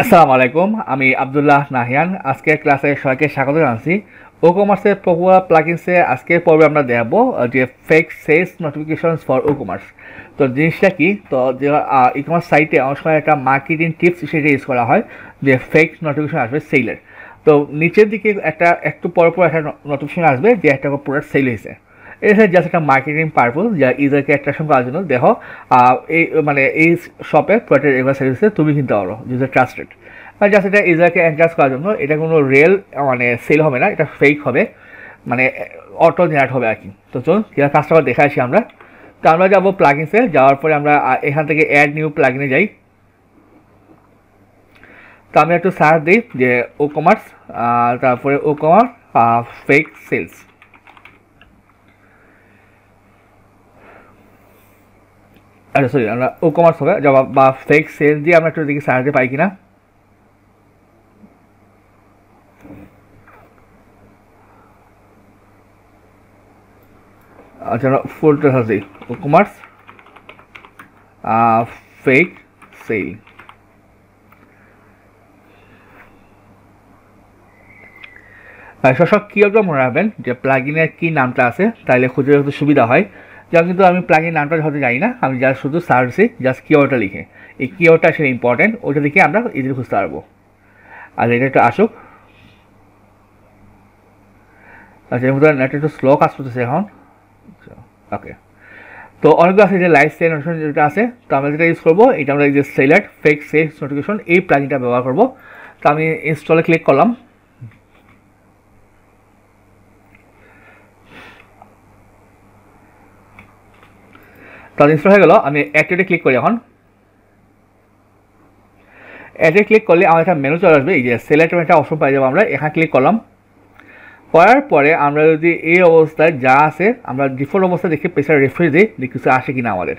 আসসালামু আলাইকুম, আমি আব্দুল্লাহ নাহিয়ান। আজকের ক্লাসে সবাইকে স্বাগত জানাচ্ছি। ও কমার্সের পপুলার প্লাগিনসে আজকের পর্বে আমরা দেখাবো যে fake sales notifications for ecommerce. তো জিনিসটা কি, তো যে ই কমার্স সাইটে অনেক সময় একটা মার্কেটিং টিপস সেটা ইউজ করা হয় যে ফেক নোটিফিকেশন আসবে সেলের। তো নিচের দিকে একটু পর একটা নোটিফিকেশন আসবে যে একটা প্রোডাক্ট সেল হয়েছে। এটা জাস্ট একটা মার্কেটিং পারপোজ, যা ইউজারকে অ্যাট্রাকশন করার জন্য। দেখো এই এই শপে প্রোডাক্টের এবার সার্ভিসে তুমি কিনতে পারো, ইউজার ট্রাস্টেড। মানে জাস্ট এটা ইউজারকে এনকারেজ করার জন্য। এটা কোনো রিয়েল সেল হবে না, এটা ফেক হবে, মানে অটো জেনারেট হবে আর কি। তো চলুন কীভাবে কাস্টমার দেখে আসি আমরা। তো আমরা যাবো প্লাগিনসে, যাওয়ার পরে আমরা এখান থেকে অ্যাড নিউ প্লাগিনে যাই। তো আমি একটু সার্চ দিই যে ও কমার্স, তারপরে ও কমার্স ফেক সেলস। আচ্ছা সরি, আমরা ও কমার্স হবে বা ফেক সেলস দিয়ে আমরা একটু দেখি সার্চ দিয়ে পাই কিনা। আচ্ছা, আমরা ফুলটা সার্চ দিই ও কমার্স ফেক সেল। সব কীভাবে মনে রাখবেন যে প্লাগিনের কী নামটা আছে, তাইলে খুঁজে রাখতে সুবিধা হয়। যেমন কিন্তু আমি প্লাগিন নামটা হয়তো জানি না, আমি জাস্ট শুধু সার্চে জাস্ট কিওয়ার্ডটা লিখে, এই কিওয়ার্ডটা আসলে ইম্পর্টেন্ট, ওইটা লিখে আমরা ইজিলি খুঁজতে পারবো। আর এটা একটু আসুক। আচ্ছা, এর মধ্যে নেটটা একটু স্লো কাজ করতেছে এখন। ওকে, তো অনেকগুলো আছে যে লাইভ সেল নোটিফিকেশন যেটা আছে। তো আমরা যেটা ইউজ করবো, এটা আমরা এই যে সেলেক্ট ফেক সেলস নোটিফিকেশন, এই প্লাগিনটা ব্যবহার করবো। তো আমি ইনস্টলে ক্লিক করলাম। তাহলে ইনস্টল হয়ে গেল। আমি অ্যাডে ক্লিক করি। এখন অ্যাডে ক্লিক করলে আমার একটা মেনু চলে আসবে, এই যে সিলেক্ট একটা অপশন পাই যাবো আমরা। এখানে ক্লিক করলাম, করার পরে আমরা যদি এই অবস্থায় যা আছে আমরা ডিফল্ট অবস্থায় দেখে পেছনে রেফারেন্স দিই কিছু আসে কিনা আমাদের।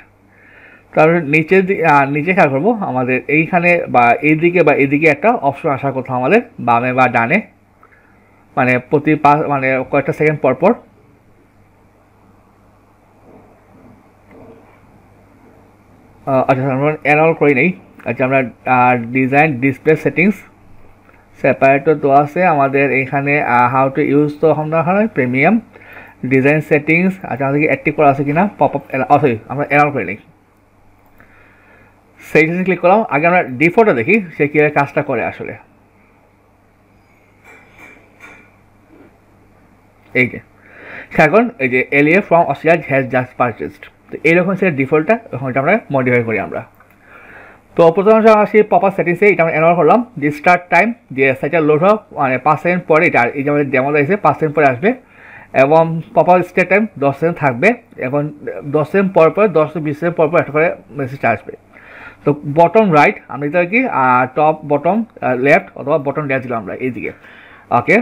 তারপরে নিচে খেয়াল করবো আমাদের এইখানে বা এইদিকে একটা অপশন আসার কথা আমাদের, বামে বা ডানে, মানে প্রতি কয়েকটা সেকেন্ড পর পর। আচ্ছা, আমরা অ্যানল করি নেই। আচ্ছা, আমরা ডিজাইন ডিসপ্লে সেটিংস সেপারেটর তো আছে আমাদের এখানে। হাউ টু ইউজ তো আমরা প্রিমিয়াম ডিজাইন সেটিংস। আচ্ছা, আমাদেরকে অ্যাক্টিভ করা আছে কিনা, পপ আপ সরি আমরা অ্যানল করে নিই। সেই ক্লিক করলাম। আগে আমরা ডিফল্টটা দেখি সে কীভাবে কাজটা করে আসলে। এই যে এখন এই যে এলিয়ে from Australia has just purchased, তো এইরকম সে ডিফল্টটা, এখন এটা আমরা মডিফাই করি আমরা। তো প্রথমে আসি পপার সেটিংসে, এটা আমরা অ্যানল করলাম যে স্টার্ট টাইম, যে সাইটটা লোড হোক মানে 5 সেকেন্ড পরে, এটা এই যে আমাদের ডেমো এসে 5 সেকেন্ড পরে আসবে, এবং পপার স্টার্ট টাইম 10 সেকেন্ড থাকবে, এবং 10 সেকেন্ড পর 10-20 সেকেন্ড পর একটা করে মেসেজটা আসবে। তো বটম রাইট আমরা দিতে কি, টপ বটম লেফট অথবা বটম লেফট দিলাম আমরা এইদিকে। ওকে,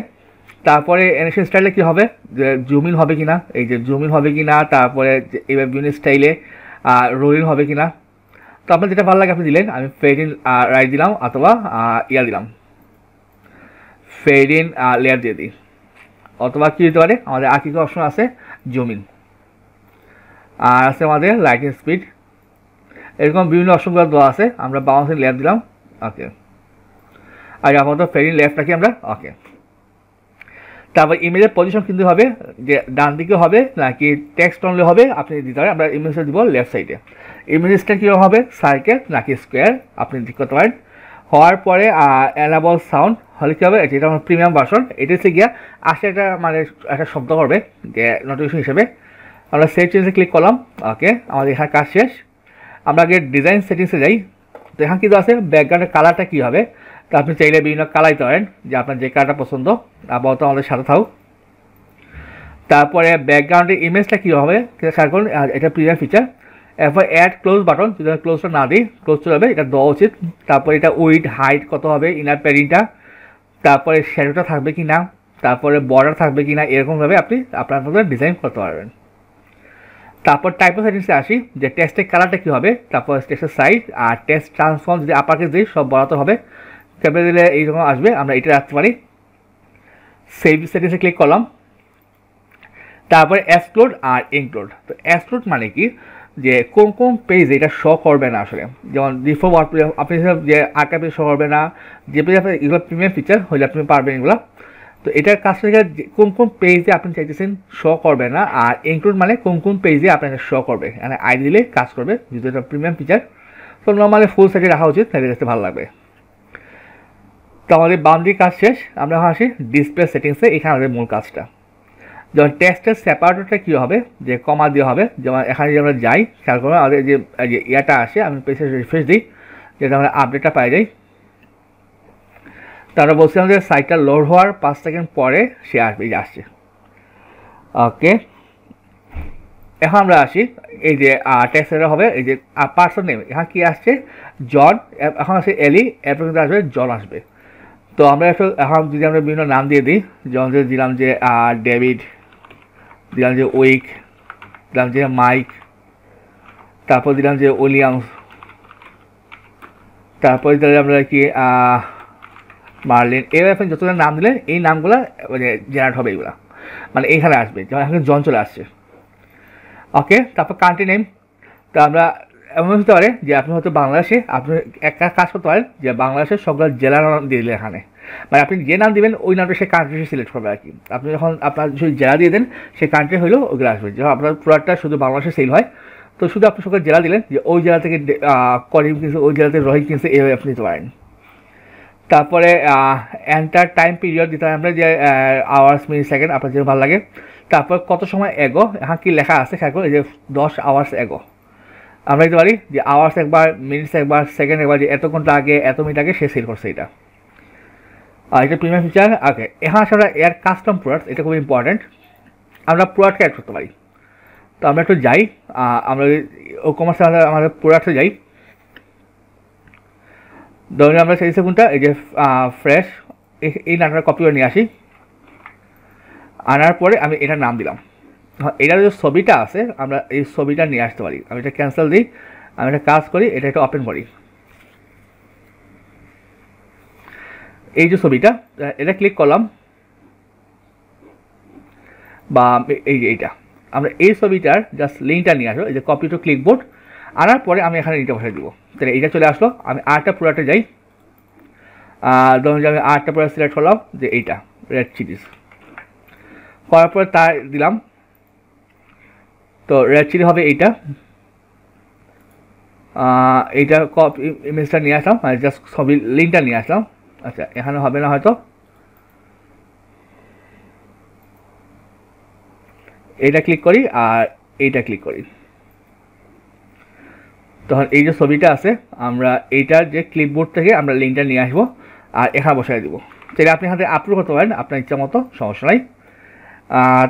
তারপরে অ্যানিমেশন স্টাইলে কী হবে, যে জুম ইন হবে কিনা, এই যে জুম ইন হবে কিনা, তারপরে এবার বিভিন্ন স্টাইলে রোলিং হবে কিনা। তো আপনার যেটা ভালো লাগে আপনি দিলেন। আমি ফেড ইন রাইট দিলাম, অথবা দিলাম ফেড ইন লেয়ার দিয়ে দিই, অথবা কী দিতে পারে আমাদের আর কী কী অপশন আছে, জুম ইন, আর আছে আমাদের লাইটিং স্পিড, এরকম বিভিন্ন অপশনগুলো দেওয়া আছে। আমরা বাউন্সিং লেয়ার দিলাম। ওকে, আর আপাতত ফেড ইন লেফট রাখি আমরা। ওকে, তারপর ইমেজের পজিশন কিন্তু হবে যে ডান দিকে হবে নাকি টেক্সট অনলি হবে আপনি দিতে পারেন। আমরা ইমেজটা দিব লেফট সাইডে। ইমেজটা কীরকম হবে, সার্কেল নাকি স্কোয়ার আপনি ঠিক করতে পারেন। হওয়ার পরে অ্যানাবল সাউন্ড হলে কী হবে, যেটা আমার প্রিমিয়াম ভার্সন, এটা হচ্ছে গিয়া আসলে একটা শব্দ করবে যে নোটিফিকেশন হিসেবে। আমরা সেভ চেঞ্জে ক্লিক করলাম। ওকে, আমাদের এখানে কাজ শেষ। আমরা আগে ডিজাইন সেটিংসে যাই। তো এখানে কিন্তু আছে ব্যাকগ্রাউন্ডের কালারটা কী হবে। তো আপনি চাইলে বিভিন্ন কালার দিতে পারেন, যে আপনার যে কালারটা পছন্দ। আপাতত আমাদের সাথে থাকুক। তারপরে ব্যাকগ্রাউন্ডের ইমেজটা কী হবে খেয়াল করুন, এটা প্রিমিয়াম ফিচার। এরপর অ্যাড ক্লোজ বাটন, যদি ক্লোজটা না দিই ক্লোজ চলে যাবে, এটা দেওয়া উচিত। তারপরে এটা উইড হাইট কত হবে, ইনার প্যাডিংটা, তারপরে শ্যাডোটা থাকবে কি না, তারপরে বর্ডার থাকবে কি না, এরকমভাবে আপনি আপনার মতো ডিজাইন করতে পারবেন। তারপর টাইপ অফ সেটিংসে আসি, যে টেক্সটের কালারটা কী হবে, তারপর টেক্সটের সাইজ আর টেক্সট ট্রান্সফর্ম যদি আপাকে দিই সব বলাতে হবে, ক্যাপে দিলে এইরকম আসবে, আমরা এটা রাখতে পারি। সেভ সেটিংসে ক্লিক করলাম। তারপরে এক্সক্লুড আর ইনক্লুড। তো এক্সক্লুড মানে কি, যে কোন কোন পেজ এটা শো করবে না আসলে, যেমন ডিফল্ট ওয়ার্ডপ্রেস আপনি যে আর্টটা পেজ শো করবে না, যে পেজ আপনি এগুলো প্রিমিয়াম ফিচার হলে আপনি পারবেন এগুলো। তো এটার কাজ থেকে কোন কোন পেজে আপনি চাইতেছেন শো করবে না, আর ইনক্লুড মানে কোন কোন পেজে আপনাকে শো করবে, মানে আইডি দিলে কাজ করবে যেহেতু এটা প্রিমিয়াম ফিচার। তো নর্মালি ফুল সাইটে রাখা উচিত, তাহলে দেখতে ভালো লাগবে। তো আমাদের বাউন্ডারি কাজ শেষ, আমরা এখন আসি ডিসপ্লে সেটিংসে। এখানে আমাদের মূল কাজটা, যেমন টেক্সটের সেপারেটরটা কী হবে, যে কমা দেওয়া হবে। যেমন এখানে যে আমরা যাই, খেয়াল করবো আমাদের যে ইয়াটা আসে, আমি পেজে রিফ্রেশ দিই যেটা আমরা আপডেটটা পাই যাই। তো আমরা বলছিলাম যে সাইটটা লোড হওয়ার 5 সেকেন্ড পরে সে আসবে, এই যে আসছে। ওকে, এখন আমরা আসি এই যে টেক্সটটা হবে এই যে পার্সন নেম, এখানে কী আসছে জন, এখন আসছে এলি, এরপর কিন্তু আসবে জন আসবে। তো আমরা একটু এখন যদি আমরা বিভিন্ন নাম দিয়ে দিই, যেমন যে দিলাম যে ডেভিড, দিলাম যে উইক, দিলাম যে মাইক, তারপর দিলাম যে উইলিয়ামস, তারপর দিলাম আমরা কি মার্লিন। এবার আপনি যতগুলো নাম দিলেন এই নামগুলো মানে জেনারেট হবে, এগুলো মানে এইখানে আসবে, যেমন এখানে জন চলে আসছে। ওকে, তারপর কান্ট্রি নেম। তো আমরা এমন হতে পারে যে আপনি হয়তো বাংলাদেশে, আপনি একটা কাজ করতে পারেন যে বাংলাদেশের সবগুলো জেলার নাম দিয়ে দিলেন এখানে, মানে আপনি যে নাম দেবেন ওই নামটা সে কান্ট্রি সিলেক্ট করবে আর কি। আপনি যখন আপনার যদি জেলা দিয়ে দেন সেই কান্ট্রি হলেও ওগুলো আসবে। যখন আপনার প্রোডাক্টটা শুধু বাংলাদেশে সেল হয়, তো শুধু আপনি সকল জেলা দিলেন যে ওই জেলা থেকে করিম কিনছে, ওই জেলা থেকে রোহিত কিনছে, এইভাবে আপনি দিতে পারেন। তারপরে এন্টার টাইম পিরিয়ড দিতে হয় আমরা, যে আওয়ার্স মিনিট সেকেন্ড আপনার যেটা ভালো লাগে। তারপর কত সময় এগো, এখন কি লেখা আছে খেয়াল এই যে 10 আওয়ার্স এগো, আমরা দিতে পারি যে আওয়ার্স একবার, মিনিটস একবার, সেকেন্ড একবার, যে এত ঘন্টা আগে এত মিনিট আগে সে সেল করছে এটা। আর এটা প্রিমিয়াম ফিচার। ওকে, এখন আসলে আমরা এর কাস্টম প্রোডাক্ট, এটা খুব ইম্পর্টেন্ট। আমরা প্রোডাক্টকে অ্যাড করতে পারি। তো আমরা একটু যাই, আমরা ও কমার্সে আমাদের প্রোডাক্টে যাই। ধরুন আমরা সেই সেগুনটা এই যে ফ্রেশ, এই নামটা কপি করে নিয়ে আসি। আনার পরে আমি এটার নাম দিলাম। এটার যে ছবিটা আছে আমরা এই ছবিটা নিয়ে আসতে পারি। আমি এটা ক্যান্সেল দিই, আমি একটা কাজ করি, এটা একটু ওপেন করি। এই যে ছবিটা, এটা ক্লিক করলাম, বা এই যে এইটা, আমরা এই ছবিটার জাস্ট লিঙ্কটা নিয়ে আসবো, এই যে কপি টু ক্লিকবোর্ড। আনার পরে আমি এখানে এটা বসাই দিব, তাহলে এইটা চলে আসলো। আমি আরেকটা প্রোডাক্টে যাই, ধরুন যে আমি আরেকটা প্রোডাক্ট সিলেক্ট করলাম যে এইটা রেড চিলিস, করার পরে তার দিলাম। তো রেড চিলি হবে এইটা, এইটা কপি ইমেজটা নিয়ে আসলাম, মানে জাস্ট ছবির লিঙ্কটা নিয়ে আসলাম। আচ্ছা, এখানে হবে না হয়তো, এইটা ক্লিক করি আর এইটা ক্লিক করি। তখন এই যে ছবিটা আছে আমরা এইটার যে ক্লিপবোর্ড থেকে আমরা লিঙ্কটা নিয়ে আসবো আর এখানে বসাই দিব। তাহলে আপনি এখানে আপলোড করতে পারেন আপনার ইচ্ছা মতো, সমস্যা নাই।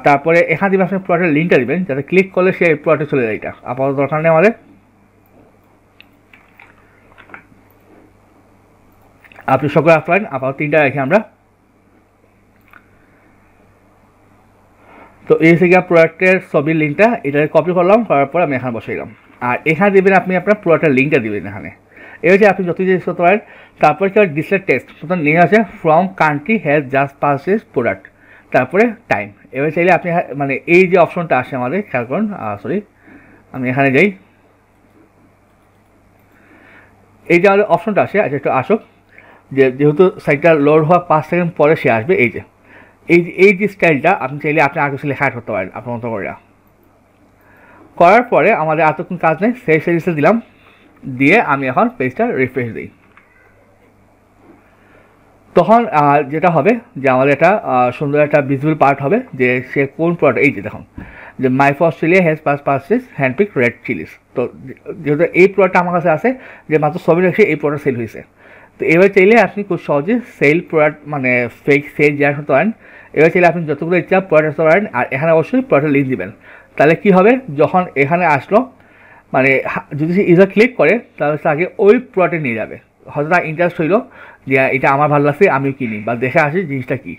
তারপরে এখানে দিবেন আপনি প্রোডাক্টের লিঙ্কটা দিবেন, যাতে ক্লিক করলে সে প্রোডাক্টে চলে যায়। এটা আপাতত দরকার নেই আমাদের। আপনি সকলে আসতে পারেন, আপাতত 3টা রাখি আমরা। তো এই থেকে প্রোডাক্টের ছবির লিঙ্কটা এটা কপি করলাম, করার পর আমি এখানে বসাইলাম। আর এখানে দেবেন আপনি আপনার প্রোডাক্টের লিঙ্কটা দেবেন এখানে। এই হচ্ছে আপনি যত জিনিস করতে পারেন। তারপরে কি ডিসপ্লে টেক্সট, প্রথম নিয়ে আসে from country has just purchase product, তারপরে টাইম। এবার চাইলে আপনি মানে এই যে অপশনটা আসে আমাদের, খেয়াল করুন, সরি আমি এখানে যাই, এই যে আমাদের অপশনটা আসে, আচ্ছা একটু আসুক, যেহেতু সাইটটা লোড হওয়া 5 সেকেন্ড পরে সে আসবে। এই যে স্টাইলটা আপনি চাইলে আপনি আগে কিছু লেখা করতে পারেন আপনার মতো করে। করার পরে আমাদের এতক্ষণ কাজ নেই, সেভ সার্ভিসে দিলাম, দিয়ে আমি এখন পেজটা রিফ্রেশ দিই। তখন যেটা হবে যে আমাদের একটা সুন্দর একটা ভিজিবল পার্ট হবে যে সে কোন প্রোডাক্ট, এই যে দেখুন যে মাই ফর Australia has purchase handpick red chillies. তো যেহেতু এই প্রোডাক্টটা আমার কাছে আছে, যে মাত্র ছবি রেখে এই প্রোডাক্ট সেল হয়েছে। তো এবার চাইলে আপনি খুব সহজে সেল প্রোডাক্ট মানে ফেক সেল জেনারেট করতে পারেন। এবার চাইলে আপনি যতগুলো ইচ্ছা প্রোডাক্ট আসতে পারেন। আর এখানে অবশ্যই প্রোডাক্টের লিঙ্ক দিবেন, তাহলে কী হবে যখন এখানে আসলো, মানে যদি সে ইউজার ক্লিক করে তাহলে তাকে ওই প্রোডাক্টে নিয়ে যাবে। হয়তো তার ইন্টারেস্ট হইলো যে এটা আমার ভালো লাগছে আমিও কিনি বা দেখে আসি জিনিসটা কী,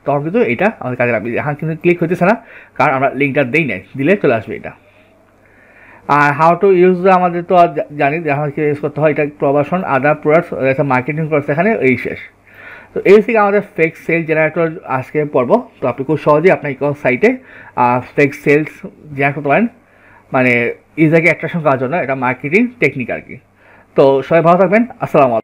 তখন কিন্তু এটা আমাদের কাজে লাগবে। এখন কিন্তু ক্লিক হইতেছে না, কারণ আমরা লিঙ্কটা দিই নাই, দিলে চলে আসবে এটা। আর হাউ টু ইউজ আমাদের তো জানি যে আমাকে ইউজ করতে হয়, এটা প্রবাসন আদার প্রোডাক্টস মার্কেটিং প্রোডাক্টস এখানে এই শেষ। তো এই থেকে আমাদের ফেক সেল জেনারেটর আজকে পড়ব। তো আপনি খুব সহজেই আপনার ইকমার্স সাইটে ফেক সেলস জেনারেট করতে পারেন, মানে ইউজারকে অ্যাট্রাকশন করার জন্য, এটা মার্কেটিং টেকনিক আর কি। তো সবাই ভালো থাকবেন, আসসালামু আলাইকুম।